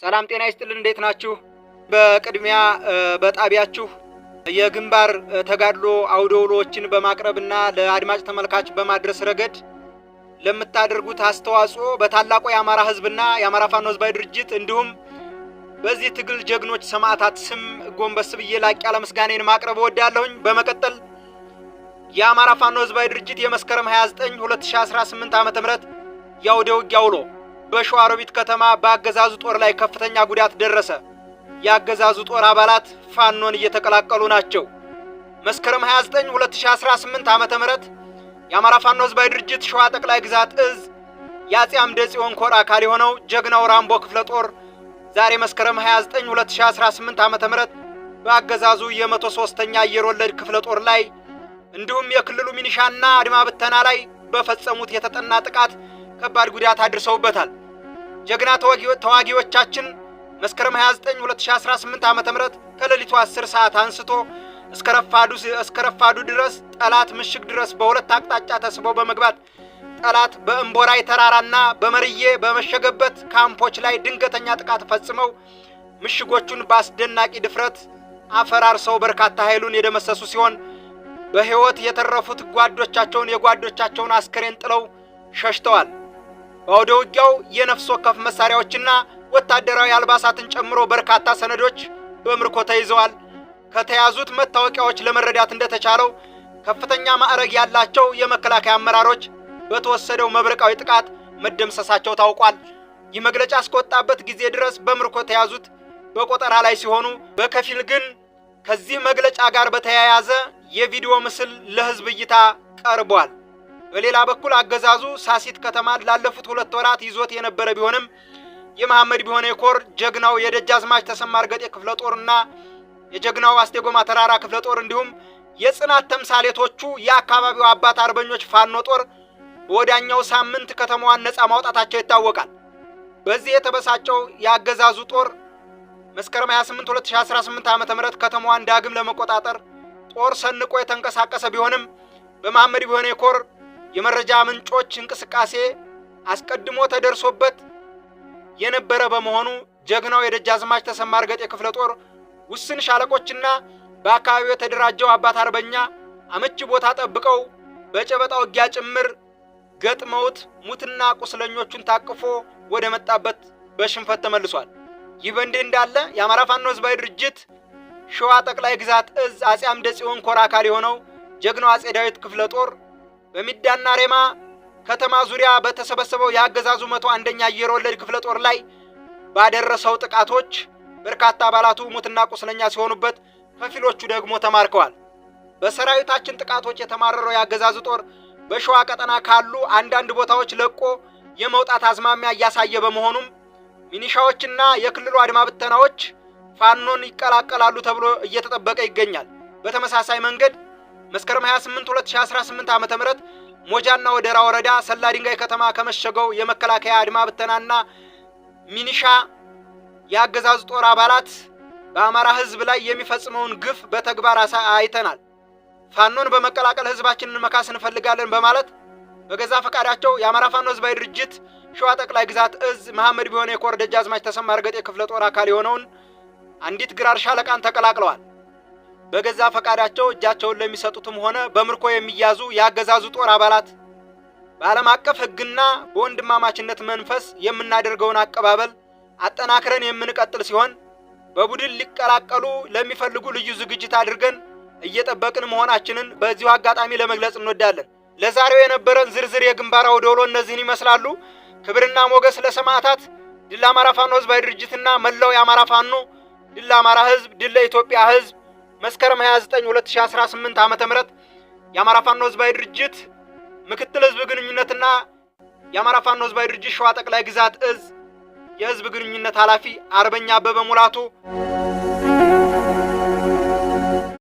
ሰላም ጤና ይስጥልን እንዴት ናችሁ? በቅድሚያ በጣቢያችሁ የግንባር ተጋድሎ አውደውሎችን በማቅረብና ለአድማጭ ተመልካች በማድረስ ረገድ ለምታደርጉት አስተዋጽኦ በታላቁ የአማራ ሕዝብና የአማራ ፋኖ ሕዝባዊ ድርጅት እንዲሁም በዚህ ትግል ጀግኖች ሰማዕታት ስም ጎንበስ ብዬ ላቅ ያለ ምስጋናዬን ማቅረብ እወዳለሁኝ። በመቀጠል የአማራ ፋኖ ሕዝባዊ ድርጅት የመስከረም 29 2018 ዓ.ም የአውደ ውጊያ ውሎ በሸዋሮቢት ከተማ በአገዛዙ ጦር ላይ ከፍተኛ ጉዳት ደረሰ። የአገዛዙ ጦር አባላት ፋኖን እየተቀላቀሉ ናቸው። መስከረም 29 2018 ዓ.ም የአማራ ፋኖ ሕዝባዊ ድርጅት ሸዋ ጠቅላይ ግዛት እዝ የአፄ አምደ ጽዮን ኮር አካል የሆነው ጀግናው ራምቦ ክፍለ ጦር ዛሬ መስከረም 29 2018 ዓ.ም በአገዛዙ የ103ኛ አየር ወለድ ክፍለ ጦር ላይ እንዲሁም የክልሉ ሚኒሻና አድማ ብተና ላይ በፈጸሙት የተጠና ጥቃት ከባድ ጉዳት አድርሰውበታል። ጀግና ተዋጊዎቻችን መስከረም 29 2018 ዓ.ም ከሌሊቱ 10 ሰዓት አንስቶ እስከ ረፋዱ ድረስ ጠላት ምሽግ ድረስ በሁለት አቅጣጫ ተስበው በመግባት ጠላት በእምቦራይ ተራራና በመርዬ በመሸገበት ካምፖች ላይ ድንገተኛ ጥቃት ፈጽመው ምሽጎቹን በአስደናቂ ድፍረት አፈራርሰው በርካታ ኃይሉን የደመሰሱ ሲሆን በሕይወት የተረፉት የጓዶቻቸውን አስከሬን ጥለው ሸሽተዋል። በአውደ ውጊያው የነፍስ ወከፍ መሳሪያዎችና ወታደራዊ አልባሳትን ጨምሮ በርካታ ሰነዶች በምርኮ ተይዘዋል። ከተያዙት መታወቂያዎች ለመረዳት እንደተቻለው ከፍተኛ ማዕረግ ያላቸው የመከላከያ አመራሮች በተወሰደው መብረቃዊ ጥቃት መደምሰሳቸው ታውቋል። ይህ መግለጫ እስከወጣበት ጊዜ ድረስ በምርኮ ተያዙት በቆጠራ ላይ ሲሆኑ በከፊል ግን ከዚህ መግለጫ ጋር በተያያዘ የቪዲዮ ምስል ለሕዝብ እይታ ቀርቧል። በሌላ በኩል አገዛዙ ሳሲት ከተማን ላለፉት 2 ወራት ይዞት የነበረ ቢሆንም የመሐመድ ቢሆነ ኮር ጀግናው የደጃዝማች ተሰማ እርገጤ ክፍለ ጦርና የጀግናው አስቴጎማ ተራራ ክፍለ ጦር እንዲሁም የጽናት ተምሳሌቶቹ የአካባቢው አባት አርበኞች ፋኖ ጦር በወዳኛው ሳምንት ከተማዋን ነፃ ማውጣታቸው ይታወቃል። በዚህ የተበሳጨው የአገዛዙ ጦር መስከረም 28 2018 ዓ.ም ከተማዋን ዳግም ለመቆጣጠር ጦር ሰንቆ የተንቀሳቀሰ ቢሆንም በመሐመድ ቢሆነ ኮር የመረጃ ምንጮች እንቅስቃሴ አስቀድሞ ተደርሶበት የነበረ በመሆኑ ጀግናው የደጃዝማች ተሰማ እርገጤ ክፍለ ጦር ውስን ሻለቆችና በአካባቢው የተደራጀው አባት አርበኛ አመቺ ቦታ ጠብቀው በጨበጣ ውጊያ ጭምር ገጥመውት ሙትና ቁስለኞቹን ታቅፎ ወደ መጣበት በሽንፈት ተመልሷል። ይህ በእንዲህ እንዳለ የአማራ ፋኖ ሕዝባዊ ድርጅት ሸዋ ጠቅላይ ግዛት እዝ አፄ አምደ ጽዮን ኮር አካል የሆነው ጀግናው አፄ ዳዊት ክፍለ ጦር በሚዳና ሬማ ከተማ ዙሪያ በተሰበሰበው የአገዛዙ 101ኛ አየር ወለድ ክፍለ ጦር ላይ ባደረሰው ጥቃቶች በርካታ አባላቱ ሙትና ቁስለኛ ሲሆኑበት ከፊሎቹ ደግሞ ተማርከዋል። በሰራዊታችን ጥቃቶች የተማረረው የአገዛዙ ጦር በሸዋ ቀጠና ካሉ አንዳንድ ቦታዎች ለቆ የመውጣት አዝማሚያ እያሳየ በመሆኑም ሚኒሻዎችና የክልሉ አድማ ብተናዎች ፋኖን ይቀላቀላሉ ተብሎ እየተጠበቀ ይገኛል። በተመሳሳይ መንገድ መስከረም 28 2018 ዓ.ም ሞጃና ወደራ ወረዳ ሰላ ድንጋይ ከተማ ከመሸገው የመከላከያ አድማ ብተናና ሚኒሻ የአገዛዙ ጦር አባላት በአማራ ሕዝብ ላይ የሚፈጽመውን ግፍ በተግባር አይተናል። ፋኖን በመቀላቀል ሕዝባችንን መካስ እንፈልጋለን በማለት በገዛ ፈቃዳቸው የአማራ ፋኖ ሕዝባዊ ድርጅት ሸዋ ጠቅላይ ግዛት እዝ መሐመድ ቢሆነ የኮር ደጃዝማች ተሰማ እርገጤ ክፍለ ጦር አካል የሆነውን አንዲት ግራር ሻለቃን ተቀላቅለዋል። በገዛ ፈቃዳቸው እጃቸውን ለሚሰጡትም ሆነ በምርኮ የሚያዙ የአገዛዙ ጦር አባላት በዓለም አቀፍ ሕግና በወንድማማችነት መንፈስ የምናደርገውን አቀባበል አጠናክረን የምንቀጥል ሲሆን በቡድን ሊቀላቀሉ ለሚፈልጉ ልዩ ዝግጅት አድርገን እየጠበቅን መሆናችንን በዚሁ አጋጣሚ ለመግለጽ እንወዳለን። ለዛሬው የነበረን ዝርዝር የግንባር አውደ ውሎ እነዚህን ይመስላሉ። ክብርና ሞገስ ለሰማዕታት። ድል አማራ ፋኖ ሕዝባዊ ድርጅትና መላው የአማራ ፋኖ። ድል አማራ ሕዝብ፣ ድል ለኢትዮጵያ ሕዝብ። መስከረም 29 2018 ዓ.ም የአማራ ፋኖ ሕዝባዊ ድርጅት ምክትል ሕዝብ ግንኙነትና የአማራ ፋኖ ሕዝባዊ ድርጅት ሸዋ ጠቅላይ ግዛት እዝ የሕዝብ ግንኙነት ኃላፊ አርበኛ አበበ ሙላቱ